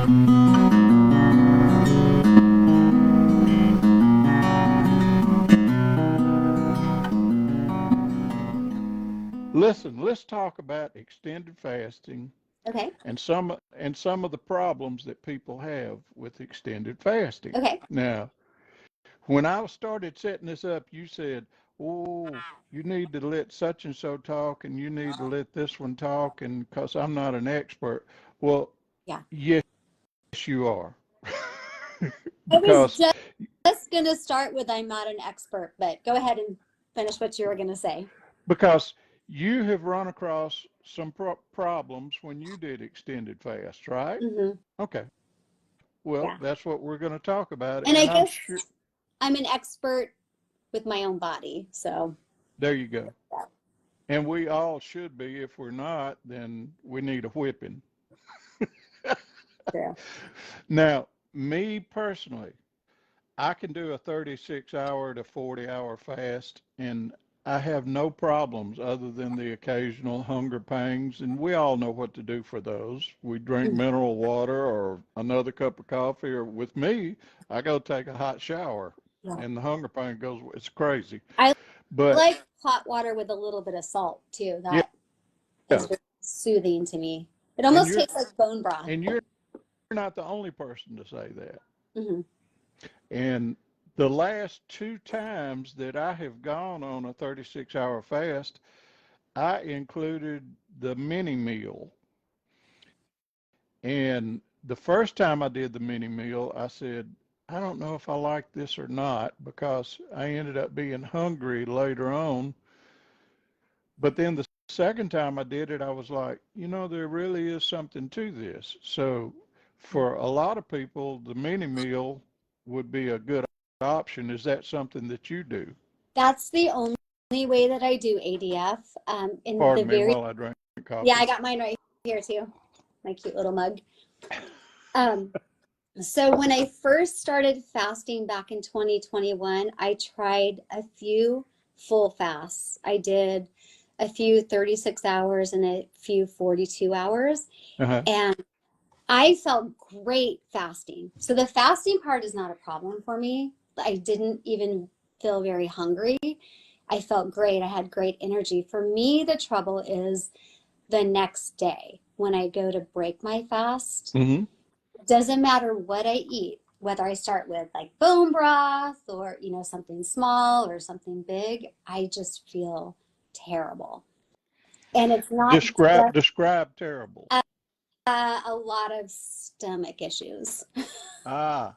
Listen, let's talk about extended fasting Okay. and some of the problems that people have with extended fasting. Okay. Now, when I started setting this up, you said, "Oh, you need to let such and so talk, and you need to let this one talk," and because I'm not an expert. Well, Yeah. yes, you are, I was because just going to start with I'm not an expert, but go ahead and finish what you were going to say. because you have run across some problems when you did extended fast, right? Hmm. Okay. Well, Yeah. that's what we're going to talk about, And I and I'm guess sure I'm an expert with my own body. So, there you go. yeah. And we all should be. If we're not, then we need a whipping. True. Now, me personally, I can do a 36-hour to 40-hour fast, and I have no problems other than the occasional hunger pangs. And we all know what to do for those. We drink mineral water or another cup of coffee, or with me, I go take a hot shower, Yeah. and the hunger pain goes, it's crazy. I But like hot water with a little bit of salt too. yeah, That is very soothing to me. It and almost you're tastes like bone broth. and you're not the only person to say that. Hmm. And the last two times that I have gone on a 36-hour fast, I included the mini meal. And the first time I did the mini meal, I said, I don't know if I like this or not, because I ended up being hungry later on. But then the second time I did it, I was like, there really is something to this. So for a lot of people, the mini meal would be a good option. Is that something that you do? That's the only way that I do ADF. In the Pardon me very, while I drink yeah, coffee. I got mine right here too. My cute little mug. Um, so when I first started fasting back in 2021, I tried a few full fasts. I did a few 36 hours and a few 42 hours. Uh-huh. And I felt great fasting. So the fasting part is not a problem for me. I didn't even feel very hungry. I felt great. I had great energy. For me, the trouble is the next day when I go to break my fast. Mm-hmm. Doesn't matter what I eat, whether I start with like bone broth or, something small or something big, I just feel terrible. And it's not just Describe terrible. a lot of stomach issues. Ah,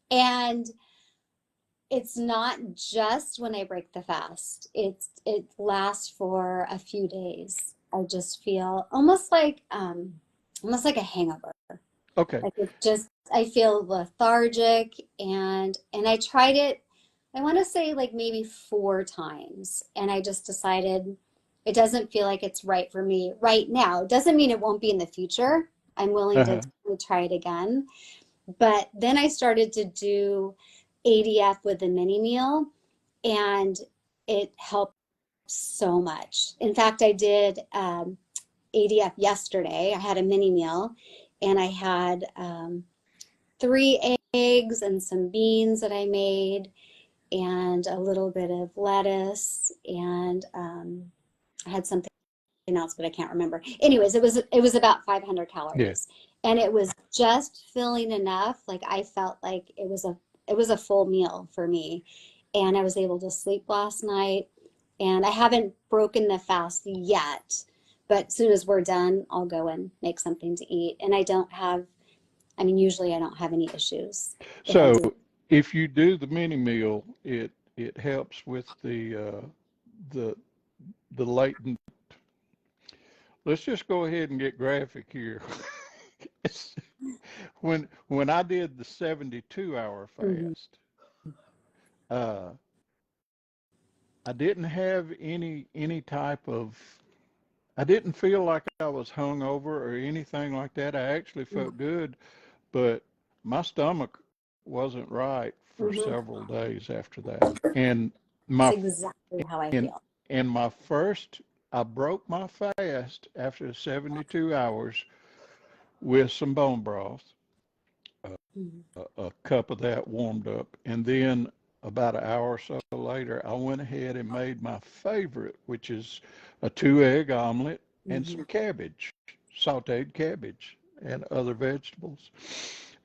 And it's not just when I break the fast. It lasts for a few days. I just feel almost like a hangover. okay. Like it just I feel lethargic and I tried it, I want to say like maybe 4 times, and I just decided it doesn't feel like it's right for me right now. It doesn't mean it won't be in the future. I'm willing to Uh-huh. try it again. But then I started to do ADF with the mini meal, and it helped so much. In fact, I did ADF yesterday. I had a mini meal, and I had 3 eggs and some beans that I made, and a little bit of lettuce, and I had something else, but I can't remember. Anyways, it was about 500 Yeah. calories, and it was just filling enough. Like I felt like it was a full meal for me, and I was able to sleep last night. And I haven't broken the fast yet, but as soon as we're done, I'll go and make something to eat. And usually I don't have any issues if I So do. if you do the mini meal, it helps with the the latent. Let's just go ahead and get graphic here. When I did the 72-hour Mm-hmm. fast, uh, I didn't have any type of. I didn't feel like I was hungover or anything like that. I actually felt good, but my stomach wasn't right for Mm-hmm. several days after that. And That's my exactly how I and feel. and my first I broke my fast after 72 hours with some bone broth, Mhm. a cup of that warmed up, and then about an hour or so later, I went ahead and made my favorite, which is a 2 egg omelet and Mhm. some cabbage, sauteed cabbage, and other vegetables.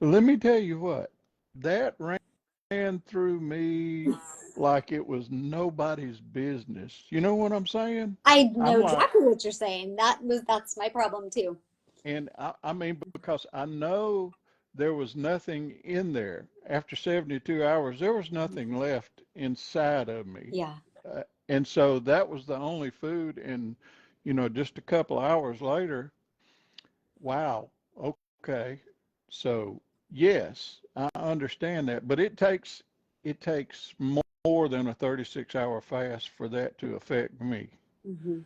Let me tell you what, that ran through me like it was nobody's business. You know what I'm saying? I know I'm like, exactly what you're saying. That's my problem too. and I mean, because I know there was nothing in there. After 72 hours, there was nothing left inside of me. Yeah. And so that was the only food. And, just a couple of hours later, wow, okay. So, yes, I understand that. But it takes more than a 36-hour fast for that to affect me. Hmm.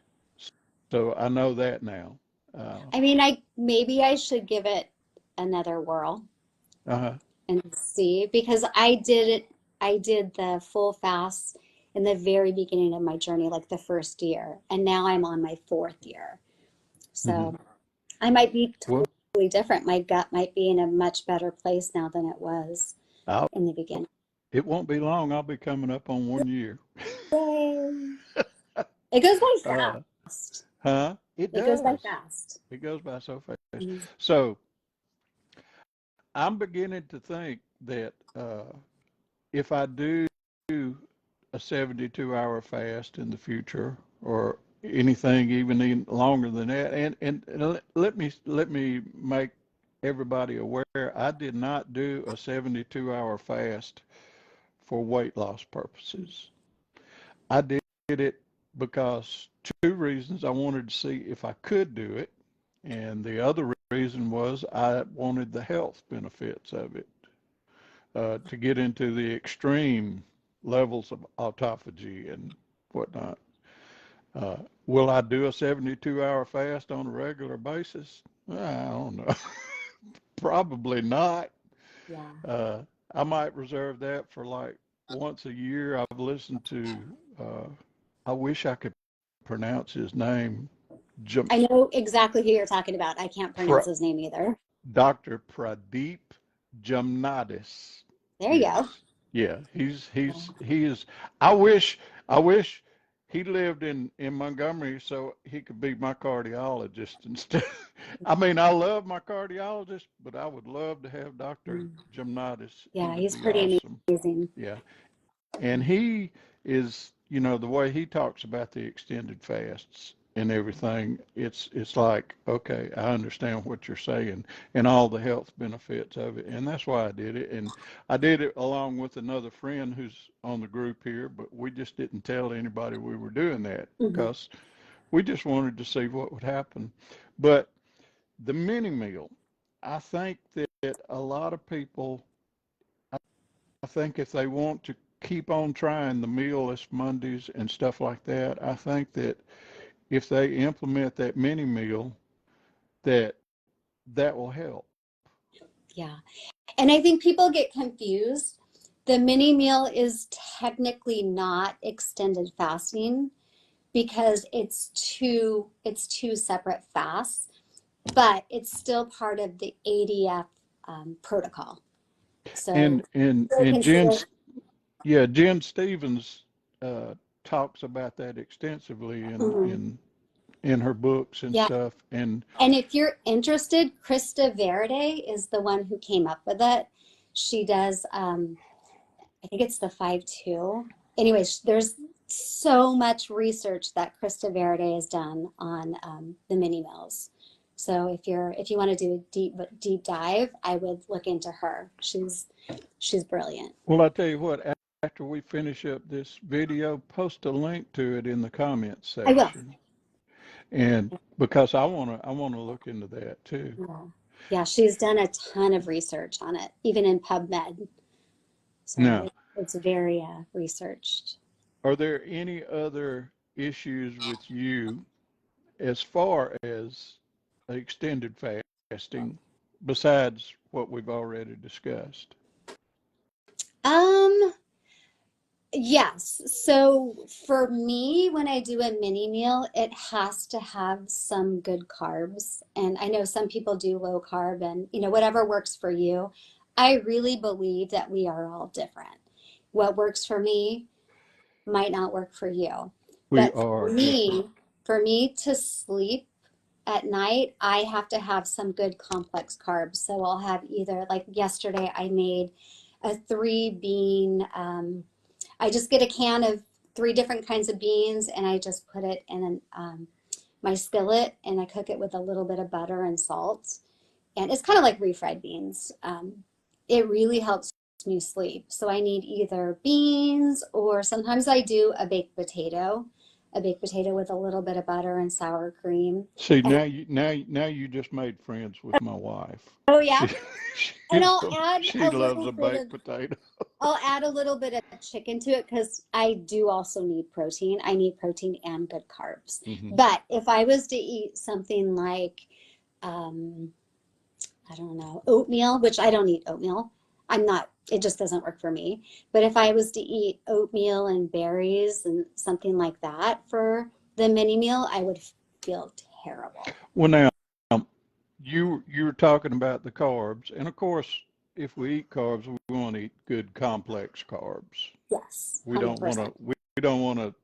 So I know that now. Uh, I mean, I maybe I should give it another whirl uh-huh. and see because I did the full fast in the very beginning of my journey, like the first year, and now I'm on my fourth year. Hmm. So I might be Well, totally different. My gut might be in a much better place now than it was I'll in the beginning. It won't be long. I'll be coming up on 1 year. Yay. It goes by Uh, fast. huh? It It goes by does. fast. It goes by so fast. Mhm. So I'm beginning to think that if I do a 72-hour fast in the future, or anything even longer than that, and let me make everybody aware, I did not do a 72-hour fast for weight loss purposes. I did it because two reasons. I wanted to see if I could do it, and the other reason was I wanted the health benefits of it, to get into the extreme levels of autophagy and whatnot. Uh, will I do a 72-hour fast on a regular basis? I don't know. Probably not. Yeah. Uh, I might reserve that for like once a year. I've listened to, uh, I wish I could pronounce his name, Jam- I know exactly who you're talking about. I can't pronounce pra- his name either. Dr. Pradeep Jamnatis. There you go. Yes. Yeah, he is. I wish he lived in Montgomery so he could be my cardiologist instead. I mean, I love my cardiologist, but I would love to have Dr. Mm. Jamnatis. He Yeah, would he's be pretty awesome. amazing. Yeah. And he is, the way he talks about the extended fasts and everything, it's like, okay, I understand what you're saying and all the health benefits of it. And that's why I did it. And I did it along with another friend who's on the group here, but we just didn't tell anybody we were doing that Hmm. because we just wanted to see what would happen. But the mini meal, I think that a lot of people, I think if they want to keep on trying the mealless Mondays and stuff like that, I think that if they implement that mini meal, that that will help. Yeah. And I think people get confused. The mini meal is technically not extended fasting because it's two separate fasts, but it's still part of the ADF protocol. So And really consider. Jen Stevens uh, talks about that extensively Mhm. in her books and Yeah. stuff. And And if you're interested, Krista Verde is the one who came up with it. She does, I think it's the 5-2. Anyways, there's so much research that Krista Verde has done on the mini meals. So if you want to do a deep dive, I would look into her. She's brilliant. well, I tell you what, after we finish up this video, post a link to it in the comments I will. section. And because I want to look into that too. Yeah. Yeah, she's done a ton of research on it, even in PubMed. So Now, it's very researched. are there any other issues with you as far as extended fasting besides what we've already discussed? Um, Yes. So for me, when I do a mini meal, it has to have some good carbs. And I know some people do low carb and, whatever works for you. I really believe that we are all different. What works for me might not work for you. We But for are different. me, for me to sleep at night, I have to have some good complex carbs. So I'll have either, like yesterday, I made a three bean, I just get a can of three different kinds of beans and I just put it in my skillet and I cook it with a little bit of butter and salt. And it's kind of like refried beans. It really helps me sleep. So I need either beans or sometimes I do a baked potato with a little bit of butter and sour cream. See, And now you just made friends with my wife. oh She yeah, she and I'll loves add she a loves little a bit of baked potato. I'll add a little bit of chicken to it because I do also need protein. I need protein and good carbs. Hmm. But if I was to eat something like, um, I don't know, oatmeal, which I don't eat oatmeal, it just doesn't work for me. But if I was to eat oatmeal and berries and something like that for the mini meal, I would feel terrible. Well, now you were talking about the carbs, and of course, if we eat carbs, we want to eat good complex carbs. Yes, We don't want 100%. to we don't want to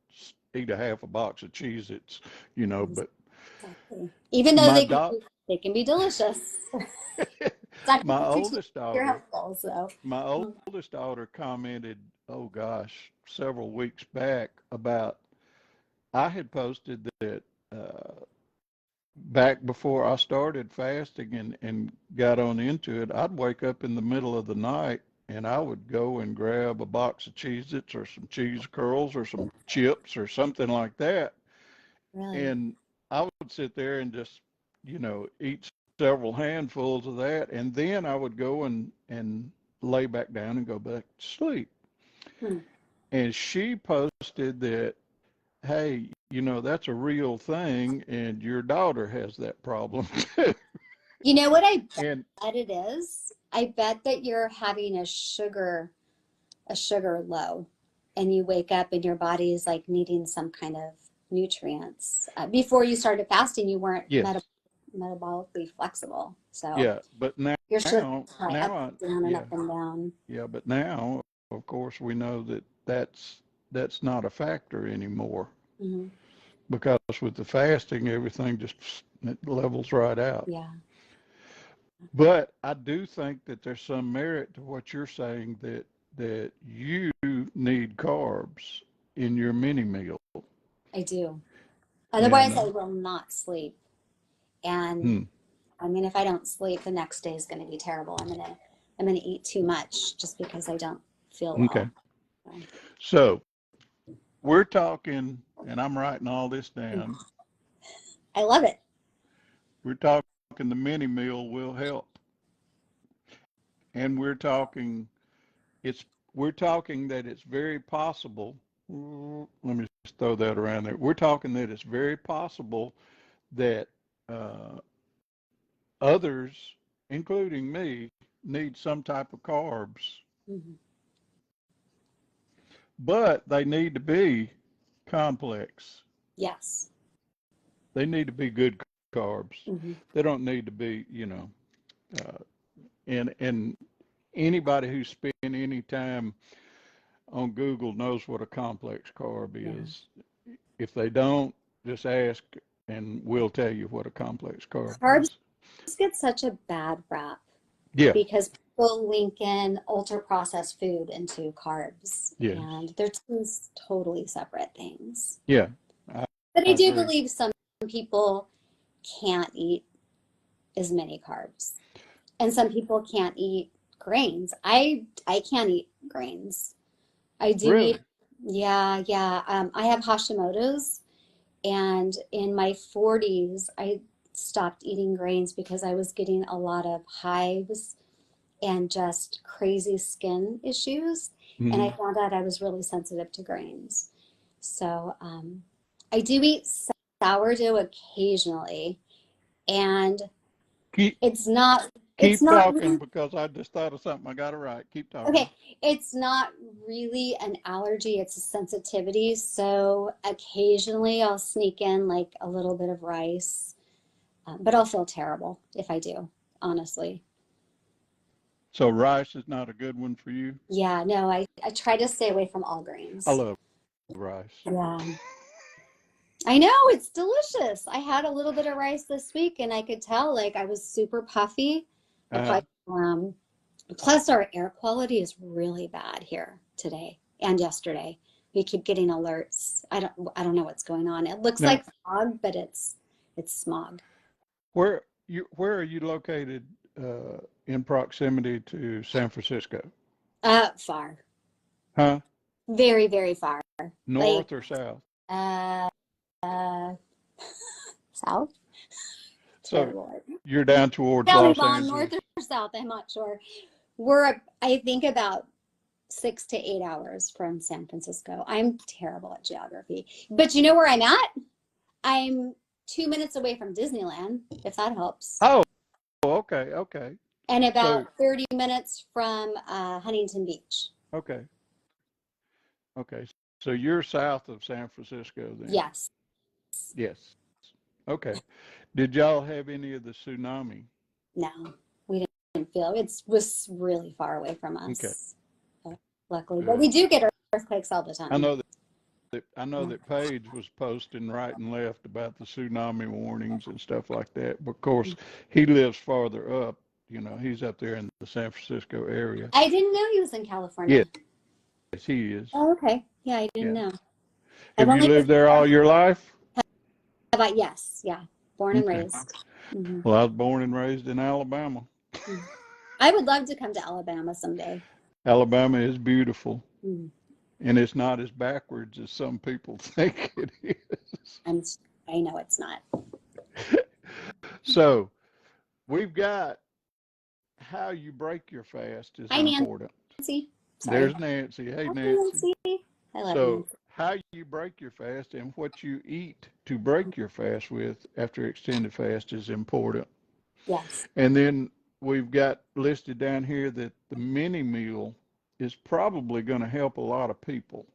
eat a half a box of Cheez-Its, But Exactly. Even though my doc, they can be delicious. It's not going my to be too oldest daughter, helpful. So, my oldest daughter commented, oh gosh, several weeks back about I had posted that back before I started fasting and got on into it, I'd wake up in the middle of the night and I would go and grab a box of Cheez-Its or some cheese curls or some chips or something like that. really, And I would sit there and just, eat several handfuls of that. And then I would go and lay back down and go back to sleep. hmm. And she posted that, hey, that's a real thing, and your daughter has that problem too. You know what I And bet it is? I bet that you're having a sugar low, and you wake up and your body is like needing some kind of nutrients. Before you started fasting, you weren't yes, metabolically flexible, so yeah, but now, your sugar is probably up now, and down and yeah, up and down. yeah, but now, of course, we know that that's not a factor anymore Hmm. because with the fasting, everything just it levels right out. Yeah, But I do think that there's some merit to what you're saying that you need carbs in your mini meal. I do. Otherwise, I And will not sleep. And hmm, I mean, if I don't sleep, the next day is going to be terrible. I'm gonna eat too much just because I don't feel okay. well. So, So we're talking, and I'm writing all this down. I love it. We're talking the mini meal will help, and it's we're talking that it's very possible. Let me just throw that around there. We're talking that it's very possible that uh, others, including me, need some type of carbs, Hmm. but they need to be complex. Yes. They need to be good carbs. Hmm. They don't need to be, uh, and anybody who's spent any time on Google knows what a complex carb Yeah. is. If they don't, just ask and we'll tell you what a complex carb Carbs is. get such a bad rap Yeah, because people link in ultra processed food into carbs, yes, and they're two totally separate things. yeah, I, But I I do agree. believe some people can't eat as many carbs, and some people can't eat grains. I can't eat grains. I do eat, Really? yeah, yeah. I have Hashimoto's, and in my 40s, I stopped eating grains because I was getting a lot of hives and just crazy skin issues. And I Hmm. found out I was really sensitive to grains. So I do eat sourdough occasionally, and it's not. It's Keep not talking really, because I just thought of something. I got it right. Keep talking. okay, it's not really an allergy, it's a sensitivity. So occasionally I'll sneak in like a little bit of rice, but I'll feel terrible if I do, honestly. So rice is not a good one for you? Yeah, no, I try to stay away from all I grains. love rice. Yeah. I know, it's delicious. I had a little bit of rice this week and I could tell like I was super puffy. I Uh, probably, plus our air quality is really bad here today and yesterday. We keep getting alerts. I don't know what's going on. It looks Now, like fog, but it's smog. where are you located in proximity to San Francisco? Far. Huh? Very, very far. Like North or south? uh, uh south? So Terrible. you're down towards Tell me, Los Mom, north Angeles. or south? I'm not sure. We're, I think, about 6 to 8 hours from San Francisco. I'm terrible at geography. But you know where I'm at? I'm 2 minutes away from Disneyland, if that helps. Oh, okay, okay. And So, about 30 minutes from Huntington Beach. okay, okay. So you're south of San Francisco then? Yes. Yes. Okay. Did y'all have any of the tsunami? No, we didn't feel it was really far away from Okay, us, luckily. But good. we do get earthquakes all the I time. know I know Yeah. that Paige was posting right and left about the tsunami warnings and stuff like that. But of course, he lives farther up. You know, he's up there in the San Francisco area. I didn't know he was in Yes, California. he is. Oh, okay. Yeah, I didn't Yeah. know. I've Have you only lived there all your life? about yes, yeah, born and Okay. raised. Hmm. Well, I was born and raised in Alabama. I would love to come to Alabama someday. Alabama is beautiful, Mm. and it's not as backwards as some people think it is. I'm, I know it's not. So, we've got how you break your fast is Hi, important. Nancy. Sorry. There's Nancy. Hey, Hi, Nancy. Nancy. I love So, Nancy. how you break your fast and what you eat to break your fast with after extended fast is important. Yes. And then we've got listed down here that the mini meal is probably going to help a lot of people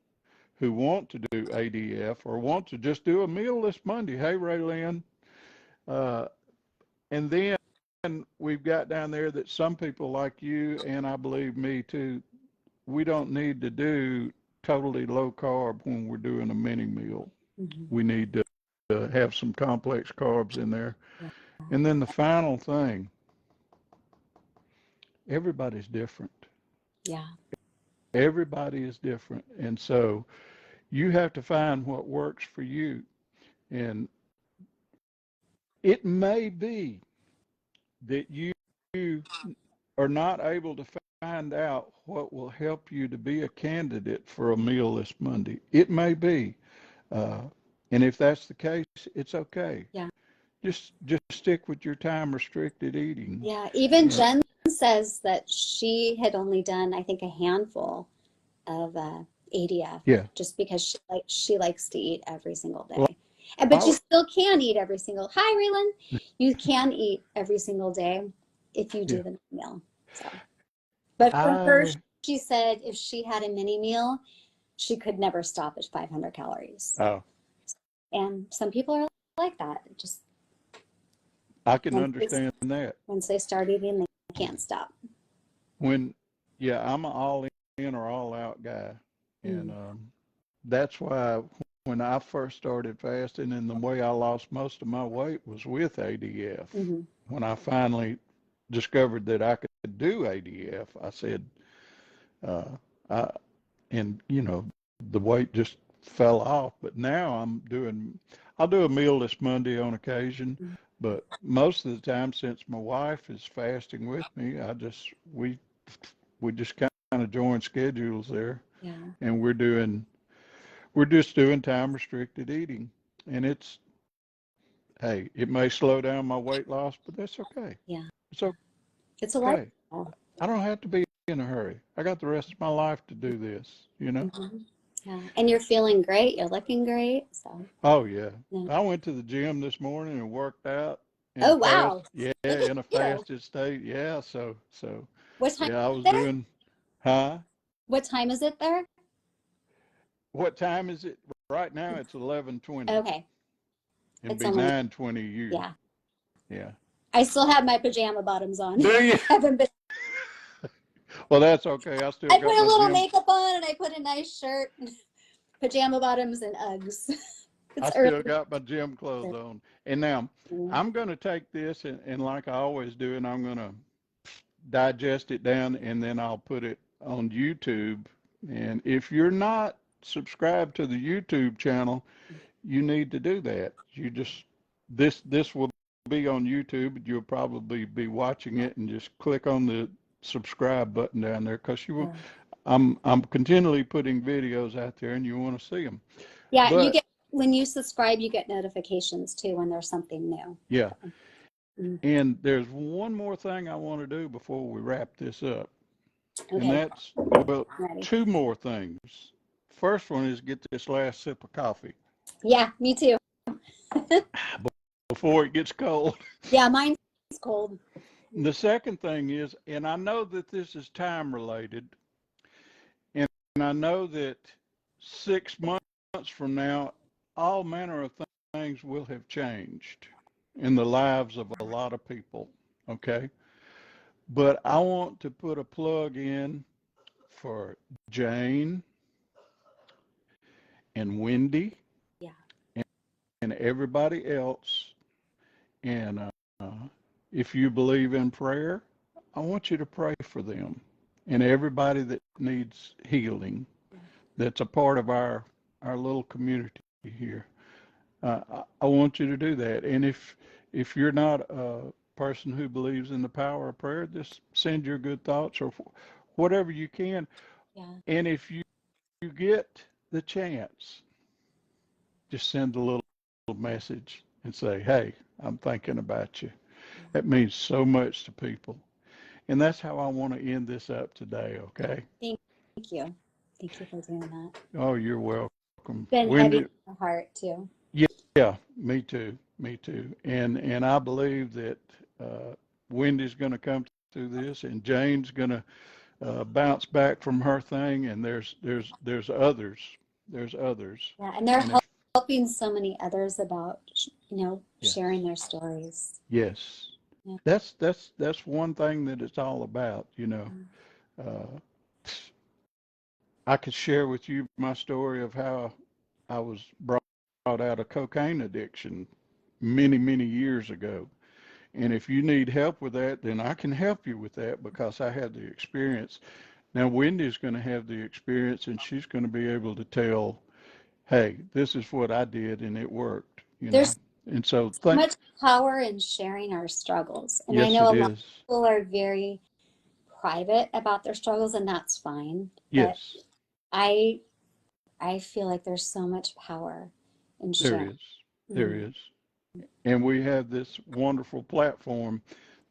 who want to do ADF or want to just do a meal this Monday. Hey, Raylene. Uh, and then we've got down there that some people like you, and I believe me too, we don't need to do totally low carb when we're doing a mini meal. Hmm. We need to have some complex carbs in there. Yeah. And then the final thing, everybody's different. Yeah. Everybody is different. And so you have to find what works for you. And it may be that you are not able to find out what will help you to be a candidate for a meal this Monday. It may be. Uh, and if that's the case, it's okay. Yeah. Just stick with your time restricted eating. Yeah. Even And Jen says that she had only done, I think, a handful of ADF yeah, just because she likes to eat every single well, day. But you I, still can eat every single. Hi, Raylan. You can eat every single day if you yeah, do the meal. So, but for her, I, she said if she had a mini meal, she could never stop at 500 calories. oh, And some people are like that. Just I can once they, understand that. once they start eating, they can't stop. When, yeah, I'm an all in or all out guy. And Mm. that's why when I first started fasting and the way I lost most of my weight was with ADF. Hmm. When I finally discovered that I could do ADF, I said, uh, I, and the weight just fell off. But now I'll do a meal this Monday on occasion, but most of the time, since my wife is fasting with me, we just kind of join schedules there, Yeah. and we're just doing time restricted eating, and it's hey, it may slow down my weight loss, but that's okay. Yeah. It's It's a okay. lifestyle. I don't have to be in a hurry. I got the rest of my life to do this. Hmm. Yeah. And you're feeling great. You're looking great. So, Oh yeah. yeah. I went to the gym this morning and worked out. in a Oh, fast, wow. yeah, Look at in a you. fasted state. Yeah, so What time yeah, I is it was there? doing, huh? What time is it there? What time is it? Right now it's 11:20 Okay. and It's be only, 9:20 you. yeah. Yeah. I still have my pajama bottoms on. Do you? Haven't been. Well, that's okay. I still I put got a my little gym. makeup on and I put a nice shirt, pajama bottoms and Uggs. I It's early. still got my gym clothes on. And now I'm going to take this and like I always do, and I'm going to digest it down and then I'll put it on YouTube. And if you're not subscribed to the YouTube channel, you need to do that. You just this will be on YouTube. You'll probably be watching it and just click on the subscribe button down there because you will. Yeah. I'm continually putting videos out there and you want to see them. Yeah, you But get when you subscribe, you get notifications too when there's something new. yeah, Mm, and there's one more thing I want to do before we wrap this up, and okay, that's, well, I'm ready. two more things. First one is get this last sip of coffee Yeah, me too. before it gets cold. Yeah, mine's cold. The second thing is, and I know that this is time related, and I know that 6 months from now, all manner of things will have changed in the lives of a lot of people. Okay. But I want to put a plug in for Jane and Wendy Yeah, and everybody else. And if you believe in prayer, I want you to pray for them and everybody that needs healing. That's a part of our little community here. I want you to do that. And if you're not a person who believes in the power of prayer, just send your good thoughts or whatever you can. yeah, And if you get the chance, just send a little message and say, "Hey, I'm thinking about you." yeah. That means so much to people. And that's how I want to end this up today, okay? Thank you. Thank you for doing that. Oh, you're welcome. Been heavy Wendy, on my heart too. yeah, me too, me too. And I believe that Wendy's going to come through this, and Jane's going to bounce back from her thing, and there's others, Yeah, and they're and if helping so many others about, yes, sharing their stories. yes, Yeah. that's one thing that it's all about, you know. Uh, I could share with you my story of how I was brought out of cocaine addiction many years ago. And if you need help with that, then I can help you with that because I had the experience. Now, Wendy's going to have the experience and she's going to be able to tell, hey, this is what I did and it worked, you know. There's And so, so much power in sharing our struggles. And I yes, know it a lot is. of people are very private about their struggles, and that's fine. But Yes, I I feel like there's so much power in there sharing. is. There Mhm. is. And we have this wonderful platform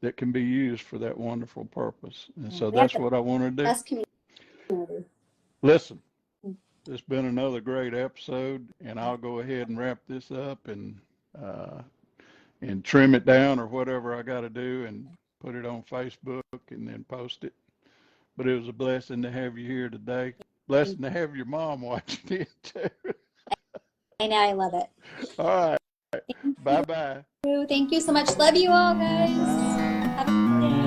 that can be used for that wonderful purpose. And Yeah, so we have that's the what I want to do. best community. Listen, it's been another great episode, and I'll go ahead and wrap this up uh, and trim it down or whatever I got to do and put it on Facebook and then post it. But it was a blessing to have you here today. Blessing to have your mom watching it too. I know, I love it. All right. Thank Bye bye. you. Thank you so much. Love you all, guys. Bye. Have a good day.